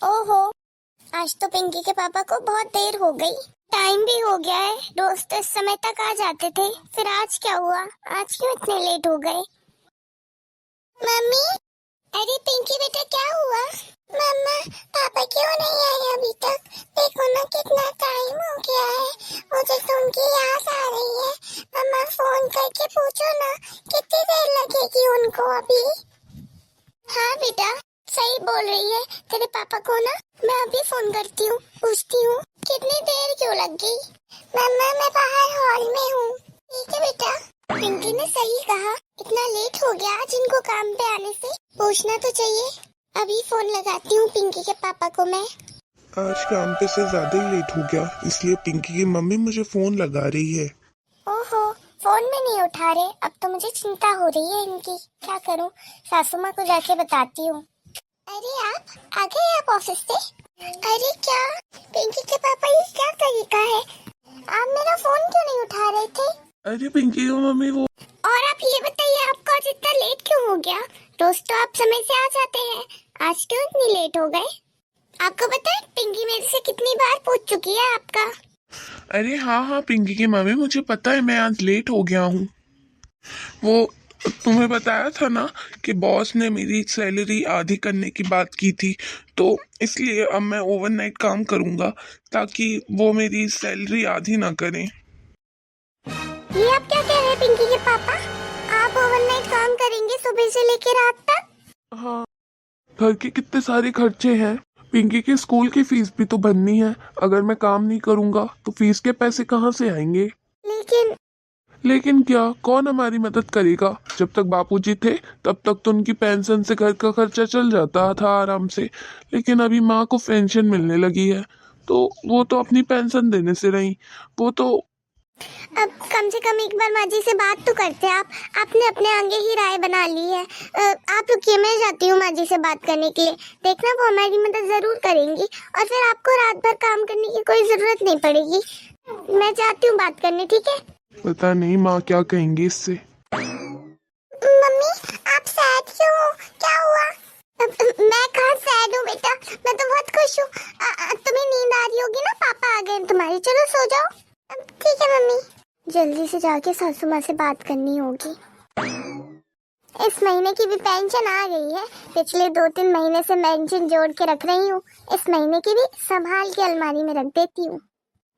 ओहो, आज तो पिंकी के पापा को बहुत देर हो गई। टाइम भी हो गया है, रोज तो इस समय तक आ जाते थे। फिर आज क्या हुआ? आज क्यों इतने लेट हो गए? मम्मी, अरे पिंकी बेटा क्या हुआ? मम्मा, पापा क्यों नहीं आए अभी तक? देखो ना कितना टाइम हो गया है, मुझे तो उनकी याद आ रही है। मम्मा फोन करके पूछो ना कितनी देर लगेगी उनको अभी। हाँ बेटा, सही बोल रही है तेरे पापा को ना। मैं अभी फोन करती हूँ, पूछती हूँ कितनी देर क्यों लग गई। मम्मा मैं बाहर हॉल में हूँ। ठीक है बेटा। पिंकी ने सही कहा, इतना लेट हो गया आज इनको काम पे आने से। पूछना तो चाहिए। अभी फोन लगाती हूँ पिंकी के पापा को मैं। आज काम पे से ज्यादा ही लेट हो गया, इसलिए पिंकी की मम्मी मुझे फोन लगा रही है। ओहो, फोन में नहीं उठा रहे। अब तो मुझे चिंता हो रही है इनकी। क्या करूँ? सासू माँ को जाके बताती हूँ। अरे आप आ गए आप ऑफिस से? अरे क्या पिंकी के पापा, ये क्या तरीका है? आप मेरा फोन क्यों नहीं उठा रहे थे? अरे पिंकी की मम्मी वो और आप ये बताइए, आपको आज इतना लेट क्यों हो गया? रोज तो आप समय से आ जाते हैं, आज क्यों इतनी लेट हो गए? आपको पता है पिंकी मेरे से कितनी बार पूछ चुकी है आपका। अरे हाँ पिंकी की मम्मी, मुझे पता है मैं आज लेट हो गया हूँ। वो तुम्हें बताया था ना कि बॉस ने मेरी सैलरी आधी करने की बात की थी, तो इसलिए अब मैं ओवरनाइट काम करूँगा ताकि वो मेरी सैलरी आधी ना करें। ये आप क्या कह रहे हैं पिंकी के पापा? आप ओवरनाइट काम करेंगे सुबह से लेकर रात तक? हाँ, घर के कितने सारे खर्चे हैं। पिंकी के स्कूल की फीस भी तो भरनी है। अगर मैं काम नहीं करूँगा तो फीस के पैसे कहाँ से आएंगे? लेकिन क्या, कौन हमारी मदद करेगा? जब तक बापूजी थे तब तक तो उनकी पेंशन से घर का खर्चा चल जाता था आराम से, लेकिन अभी माँ को पेंशन मिलने लगी है तो वो तो अपनी पेंशन देने से रही। वो तो अब कम से कम एक बार माँ जी से बात तो करते हैं आप। आपने अपने आगे ही राय बना ली है। आप रुकिए, मैं जाती हूँ माँ जी से बात करने के लिए। देखना वो हमारी मदद जरूर करेंगी और फिर आपको रात भर काम करने की कोई जरूरत नहीं पड़ेगी। मैं जाती हूँ बात करने, ठीक है? पता नहीं माँ क्या कहेंगी इससे। मम्मी, आप सैड क्यों हो? क्या हुआ? मैं कहाँ सैड हूँ बेटा, मैं तो बहुत खुश हूँ। तुम्हें नींद आ रही होगी ना, पापा आ गए तुम्हारे। चलो सो जाओ। ठीक है मम्मी। जल्दी से जाके सासू माँ से बात करनी होगी। इस महीने की भी पेंशन आ गई है। पिछले 2-3 महीने से पेंशन जोड़ के रख रही हूँ। इस महीने की भी संभाल के अलमारी में रख देती हूँ।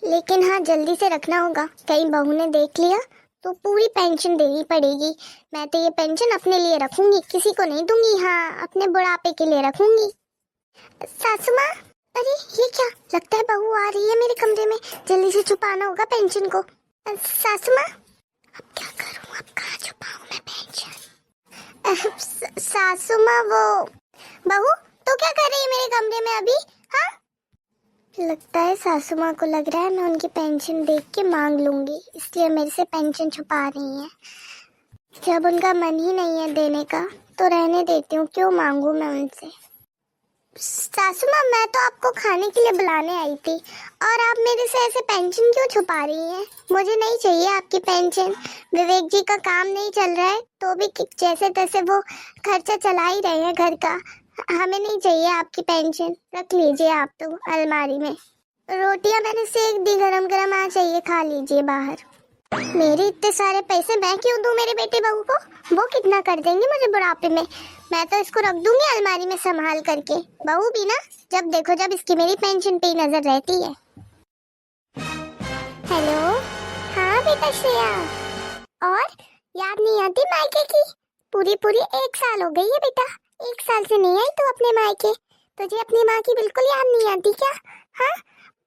लेकिन हाँ, जल्दी से रखना होगा, कहीं बहू ने देख लिया तो पूरी पेंशन देनी पड़ेगी। मैं तो ये पेंशन अपने लिए रखूंगी, किसी को नहीं दूंगी। हाँ, अपने बुढ़ापे के लिए रखूंगी। सासू माँ, अरे ये क्या? लगता है बहू आ रही है मेरे कमरे में। जल्दी से छुपाना होगा पेंशन को। सासू माँ, अब क्या करूँ? अब कहाँ छुपाऊँ मैं पेंशन? सासू माँ, वो बहू तो क्या कर रही है मेरे कमरे में अभी? हाँ, लगता है सासू माँ को लग रहा है मैं उनकी पेंशन देख के मांग लूंगी, इसलिए मेरे से पेंशन छुपा रही हैं। जब उनका मन ही नहीं है देने का तो रहने देती हूँ, क्यों मांगू मैं उनसे। सासू माँ, मैं तो आपको खाने के लिए बुलाने आई थी और आप मेरे से ऐसे पेंशन क्यों छुपा रही हैं? मुझे नहीं चाहिए आपकी पेंशन। विवेक जी का काम नहीं चल रहा है तो भी जैसे तैसे वो खर्चा चला ही रहे हैं घर का। हमें नहीं चाहिए आपकी पेंशन, रख लीजिए आप तो अलमारी में। रोटियां मैंने सेक दी, गरम गरम आ चाहिए, खा लीजिए बाहर। मेरे इतने सारे पैसे मैं क्यों दूं मेरे बेटे बहू को? वो कितना कर देंगे मुझे बुढ़ापे में। मैं तो इसको रख दूंगी अलमारी में संभाल करके। बहू भी ना, जब देखो जब इसकी मेरी पेंशन पे ही नजर रहती है। हेलो, हाँ बेटा श्रेया। और याद नहीं आती मायके की? पूरी पूरी 1 साल हो गई है बेटा। 1 साल से नहीं आई तू अपने मायके। तुझे अपनी माँ की बिल्कुल याद नहीं आती क्या? हाँ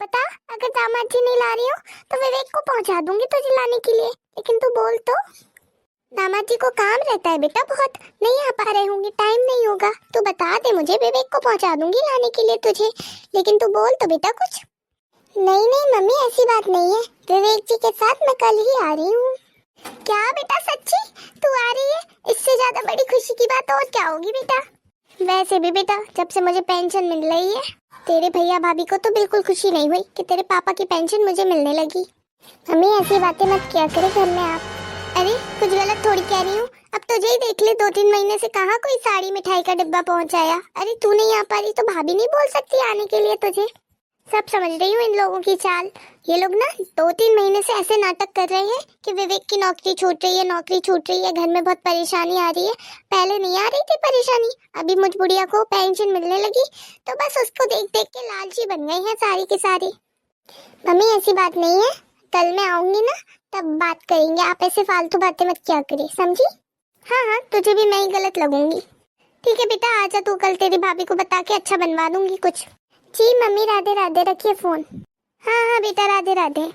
बता, अगर दामाद जी नहीं ला रही हो तो विवेक को पहुंचा दूंगी तुझे लाने के लिए। लेकिन तू बोल तो। दामाद जी को काम रहता है बेटा बहुत, नहीं आ पा रहे होंगे, टाइम नहीं होगा। तू बता दे मुझे, विवेक को पहुंचा दूंगी लाने के लिए तुझे। लेकिन तू बोल तो बेटा कुछ। नहीं नहीं मम्मी, ऐसी बात नहीं है। विवेक जी के साथ मैं कल ही आ रही हूँ। क्या बेटा सच्ची तू आ रही है? इससे ज्यादा बड़ी खुशी की बात और क्या होगी बेटा? वैसे भी बेटा, जब से मुझे पेंशन मिल रही है, तेरे भैया भाभी को तो बिल्कुल खुशी नहीं हुई कि तेरे पापा की पेंशन मुझे मिलने लगी। मम्मी ऐसी बातें मत किया करे घर में आप। अरे कुछ गलत थोड़ी कह रही हूँ। अब तुझे ही देख ले, 2-3 महीने से कहाँ कोई साड़ी मिठाई का डिब्बा पहुंचाया। अरे तू नहीं आ पा रही तो भाभी नहीं बोल सकती आने के लिए तुझे। सब समझ रही हूँ इन लोगों की चाल। ये लोग ना 2-3 महीने से ऐसे नाटक कर रहे हैं कि विवेक की नौकरी छूट रही है, नौकरी छूट रही है, घर में बहुत परेशानी आ रही है। पहले नहीं आ रही थी परेशानी, अभी मुझ बुढ़िया को पेंशन मिलने लगी तो बस उसको देख देख के लालची बन गई है सारी की सारी। मम्मी ऐसी बात नहीं है, कल मैं आऊंगी ना तब बात करेंगे। आप ऐसे फालतू बातें मत क्या करिए, समझी? हाँ हाँ, तुझे भी मैं ही गलत लगूंगी। ठीक है बेटा, आजा तू, कल तेरी भाभी को बता के अच्छा बनवा दूंगी कुछ। जी मम्मी, राधे राधे, रखिए फोन। हाँ हाँ बेटा, राधे राधे।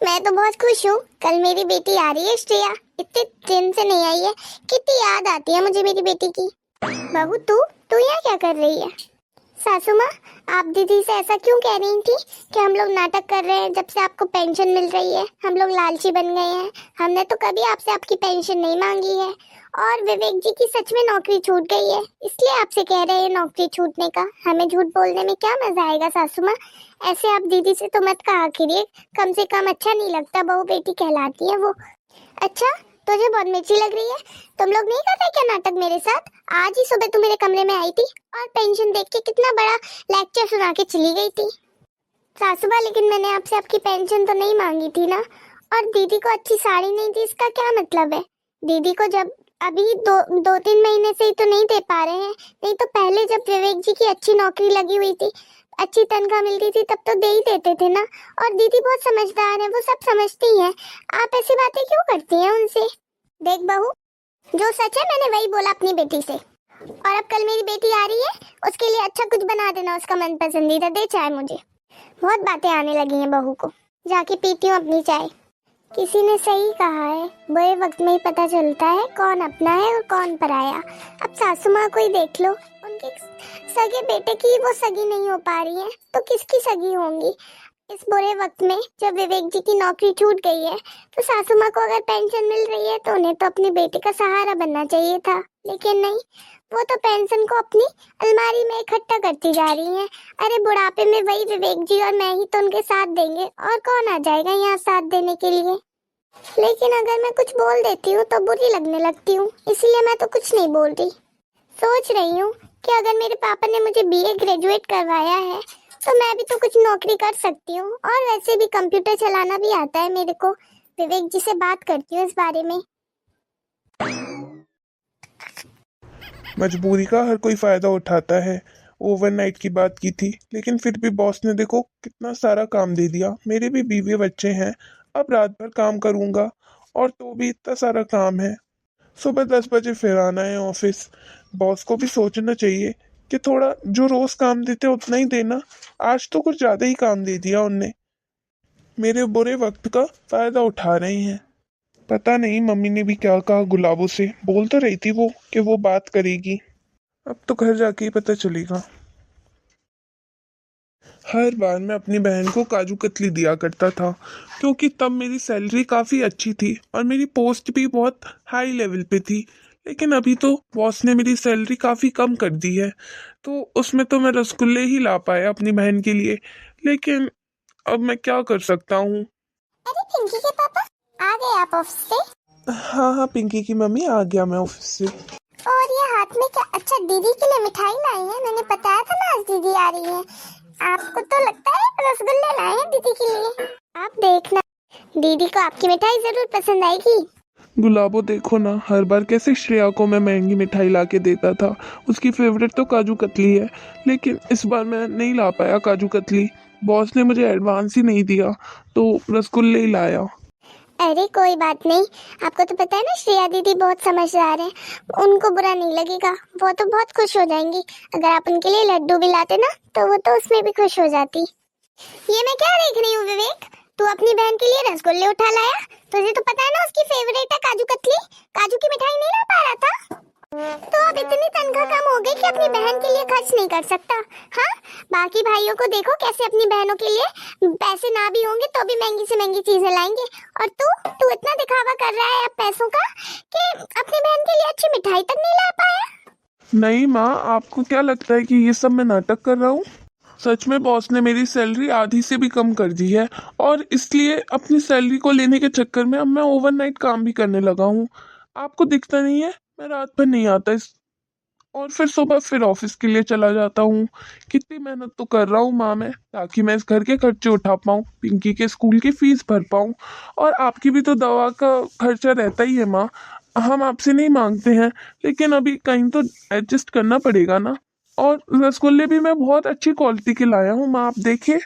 मैं तो बहुत खुश हूँ, कल मेरी बेटी आ रही है श्रेया। इतने दिन से नहीं आई है, कितनी याद आती है मुझे मेरी बेटी की। बहू तू यहाँ क्या कर रही है? सासू माँ, आप दीदी से ऐसा क्यों कह रही थी कि हम लोग नाटक कर रहे हैं जब से आपको पेंशन मिल रही है, हम लोग लालची बन गए हैं। हमने तो कभी आपसे आपकी पेंशन नहीं मांगी है, और विवेक जी की सच में नौकरी छूट गई है, इसलिए आपसे कह रहे हैं नौकरी छूटने का। हमें झूठ बोलने में क्या मजा आएगा सासू माँ? ऐसे आप दीदी से तो मत कहा करिए, कम से कम अच्छा नहीं लगता, बहू बेटी कहलाती है वो। अच्छा, तुझे बहुत मिर्ची लग रही है। तुम लोग नहीं कर रहे क्या नाटक मेरे साथ? आज ही सुबह तू मेरे कमरे में आई थी और पेंशन देख के कितना बड़ा लेक्चर सुना के चली गई थी। सासूबा, लेकिन मैंने आपसे आपकी पेंशन तो नहीं मांगी थी ना, और दीदी को अच्छी साड़ी नहीं दी, इसका क्या मतलब है? दीदी को जब अभी 2-3 महीने से ही तो नहीं दे पा रहे हैं, नहीं तो पहले जब विवेक जी की अच्छी नौकरी लगी हुई थी, अच्छी तनख्वाह मिलती थी, तब तो दे ही देते थे ना। और दीदी बहुत समझदार है, वो सब समझती है। आप ऐसी बातें क्यों करती हैं उनसे? देख बहू, जो सच है मैंने वही बोला अपनी बेटी से, और अब कल मेरी बेटी आ रही है, उसके लिए अच्छा कुछ बना देना, उसका मन पसंदीदा दे चाय मुझे। बहुत बातें आने लगी हैं बहू को, जाके पीती हूँ अपनी चाय। किसी ने सही कहा है, बुरे वक्त में ही पता चलता है कौन अपना है और कौन पराया। अब सासू माँ को ही देख लो, उनके सगे बेटे की वो सगी नहीं हो पा रही है, तो किसकी सगी होंगी? इस बुरे वक्त में जब विवेक जी की नौकरी छूट गई है, तो सासू माँ को अगर पेंशन मिल रही है तो उन्हें तो अपने बेटे का सहारा बनना चाहिए था, लेकिन नहीं, वो तो पेंशन को अपनी अलमारी में इकट्ठा करती जा रही हैं। अरे बुढ़ापे में वही विवेक जी और मैं ही तो उनके साथ देंगे, और कौन आ जाएगा यहाँ साथ देने के लिए? लेकिन अगर मैं कुछ बोल देती हूँ तो बुरी लगने लगती हूँ, इसलिए मैं तो कुछ नहीं बोल रही। सोच रही हूँ कि अगर मेरे पापा ने मुझे बीए ग्रेजुएट करवाया है तो मैं भी तो कुछ नौकरी कर सकती हूँ, और वैसे भी कंप्यूटर चलाना भी आता है मेरे को। विवेक जी से बात करती हूँ इस बारे में। मजबूरी का हर कोई फायदा उठाता है। ओवरनाइट की बात की थी, लेकिन फिर भी बॉस ने देखो कितना सारा काम दे दिया। मेरे भी बीवी बच्चे हैं, अब रात भर काम करूंगा, और तो भी इतना सारा काम है। सुबह 10 बजे फिर आना है ऑफिस। बॉस को भी सोचना चाहिए कि थोड़ा जो रोज काम देते उतना ही देना। आज तो कुछ ज्यादा ही काम दे दिया उनने। मेरे बुरे वक्त का फायदा उठा रहे हैं। पता नहीं मम्मी ने भी क्या कहा गुलाबों से। बोल तो रही थी वो कि वो बात करेगी, अब तो घर जाके ही पता चलेगा। हर बार मैं अपनी बहन को काजू कतली दिया करता था, क्योंकि तब मेरी सैलरी काफ़ी अच्छी थी और मेरी पोस्ट भी बहुत हाई लेवल पे थी। लेकिन अभी तो बॉस ने मेरी सैलरी काफ़ी कम कर दी है, तो उसमें तो मैं रसगुल्ले ही ला पाया अपनी बहन के लिए। लेकिन अब मैं क्या कर सकता हूँ। अरे पिंकी के पापा, आ गए आप ऑफिस से? हाँ हाँ पिंकी की मम्मी, आ गया मैं ऑफिस से। और ये हाथ में क्या? अच्छा, दीदी के लिए मिठाई लाई है, मैंने बताया था ना आज दीदी आ रही है। आपको तो लगता है रसगुल्ले लाए हैं दीदी के लिए। आप देखना, दीदी को आपकी मिठाई जरूर पसंद आएगी। गुलाबो देखो ना, हर बार कैसे श्रेया को मैं महंगी मिठाई ला के देता था। उसकी फेवरेट तो काजू कतली है, लेकिन इस बार मैं नहीं ला पाया काजू कतली। बॉस ने मुझे एडवांस ही नहीं दिया, तो रसगुल्ले ही लाया। अरे कोई बात नहीं, आपको तो पता है ना श्रेया दीदी बहुत समझदार है, उनको बुरा नहीं लगेगा, वो तो बहुत खुश हो जाएंगी। अगर आप उनके लिए लड्डू भी लाते ना तो वो तो उसमें भी खुश हो जाती। ये मैं क्या देख रही हूँ विवेक, तू अपनी बहन के लिए रसगुल्ले उठा लाया? तुझे तो पता है ना उसकी फेवरेट है काजू कतली, काजू की मिठाई नहीं ला पा रहा था? तो अब इतनी तनख्वाह कम हो गई कि अपनी बहन के लिए खर्च नहीं कर सकता। हाँ, बाकी भाइयों को देखो कैसे अपनी बहनों के लिए पैसे ना भी होंगे तो भी महंगी से महंगी चीजें लाएंगे, और तू इतना दिखावा कर रहा है अब पैसों का कि अपनी बहन के लिए अच्छी मिठाई तक नहीं ला पाया। नहीं माँ, आपको क्या लगता है कि ये सब मैं नाटक कर रहा हूँ? सच में बॉस ने मेरी सैलरी आधी से भी कम कर दी है, और इसलिए अपनी सैलरी को लेने के चक्कर में अब मैं ओवरनाइट काम भी करने लगा हूँ। आपको दिखता नहीं है मैं रात भर नहीं आता इस और फिर सुबह फिर ऑफिस के लिए चला जाता हूँ। कितनी मेहनत तो कर रहा हूँ माँ मैं, ताकि मैं इस घर के खर्चे उठा पाऊँ, पिंकी के स्कूल की फीस भर पाऊँ, और आपकी भी तो दवा का खर्चा रहता ही है माँ। हम आपसे नहीं मांगते हैं, लेकिन अभी कहीं तो एडजस्ट करना पड़ेगा ना। और रसगुल्ले भी मैं बहुत अच्छी क्वालिटी के लाया हूँ माँ, आप देखिए।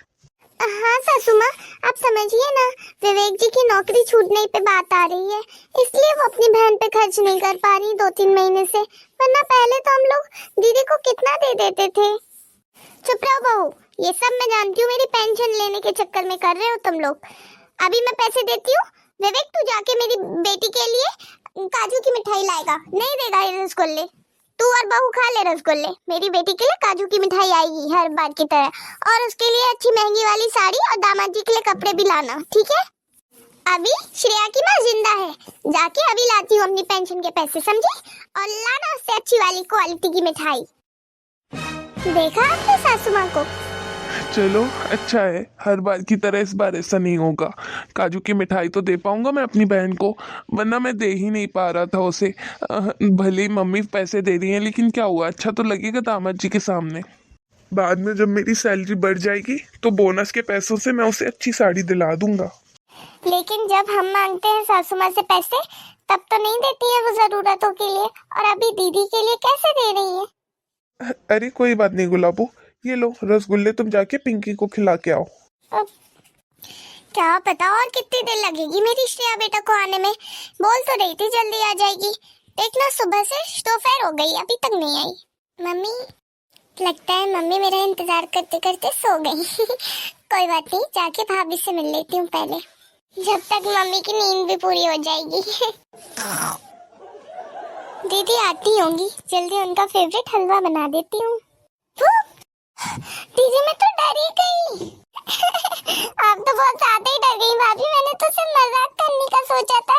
हाँ सासू माँ, आप समझिए ना, विवेक जी की नौकरी छूटने पे बात आ रही है, इसलिए वो अपनी बहन पे खर्च नहीं कर पा रही 2-3 महीने से, वरना पहले तो हम लोग दीदी को कितना दे देते थे। चुप रहो बहू, ये सब मैं जानती हूँ, मेरी पेंशन लेने के चक्कर में कर रहे हो तुम लोग। अभी मैं पैसे देती हूँ, विवेक तू जाके मेरी बेटी के लिए काजू की मिठाई लाएगा, नहीं देगा ये रसगुल्ले। तू और बहू खा ले रसगुल्ले, मेरी बेटी के लिए काजू की मिठाई आएगी हर बार की तरह, और उसके लिए अच्छी महंगी वाली साड़ी और दामाद जी के लिए कपड़े भी लाना, ठीक है? अभी श्रेया की माँ जिंदा है, जाके अभी लाती हूँ अपनी पेंशन के पैसे, समझी? और लाना उससे अच्छी वाली क्वालिटी की मिठाई। देखा आपने सासू माँ को? चलो अच्छा है, हर बार की तरह इस बार ऐसा नहीं होगा। काजू की मिठाई तो दे पाऊंगा मैं अपनी बहन को, वरना मैं दे ही नहीं पा रहा था उसे। भले ही मम्मी पैसे दे रही हैं, लेकिन क्या हुआ, अच्छा तो लगेगा दामाद जी के सामने। बाद में जब मेरी सैलरी बढ़ जाएगी तो बोनस के पैसों से मैं उसे अच्छी साड़ी दिला दूंगा। लेकिन जब हम मांगते हैं सासू माँ से पैसे, तब तो नहीं देती है वो जरूरतों के लिए, और अभी दीदी के लिए कैसे दे रही है? अरे कोई बात नहीं गुलाबो, ये लो रसगुल्ले, तुम जाके पिंकी को खिला के आओ। अब क्या पता और कितनी देर लगेगी मेरी श्रेया बेटा को आने में, बोल तो रही थी जल्दी आ जाएगी, देखना सुबह से दोपहर हो गई अभी तक नहीं आई। मम्मी, लगता है मम्मी मेरा इंतजार करते करते सो गई। कोई बात नहीं, जाके भाभी से मिल लेती हूँ पहले, जब तक मम्मी की नींद भी पूरी हो जाएगी। दीदी आती होंगी, जल्दी उनका फेवरेट हलवा बना देती हूँ। दीदी मैं तो डर ही गई। आप तो बहुत ज्यादा ही डर गई भाभी, मैंने तो सिर्फ मजाक करने का सोचा था।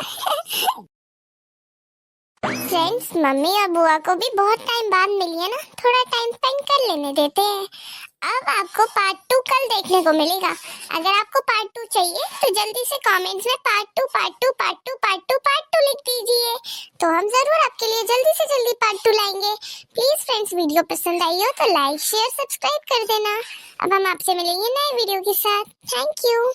फ्रेंड्स, मम्मी और बुआ को भी बहुत टाइम बाद मिली है ना, थोड़ा टाइम स्पेंड कर लेने देते हैं। अब आपको पार्ट 2 कल देखने को मिलेगा। अगर आपको पार्ट 2 चाहिए तो जल्दी से कमेंट्स में पार्ट 2 लिख दीजिए, तो हम जरूर आपके लिए जल्दी से जल्दी पार्ट 2 लाएंगे। प्लीज फ्रेंड्स, वीडियो पसंद आई हो तो लाइक शेयर सब्सक्राइब कर देना। अब हम आपसे मिलेंगे नए वीडियो के साथ। Thank you.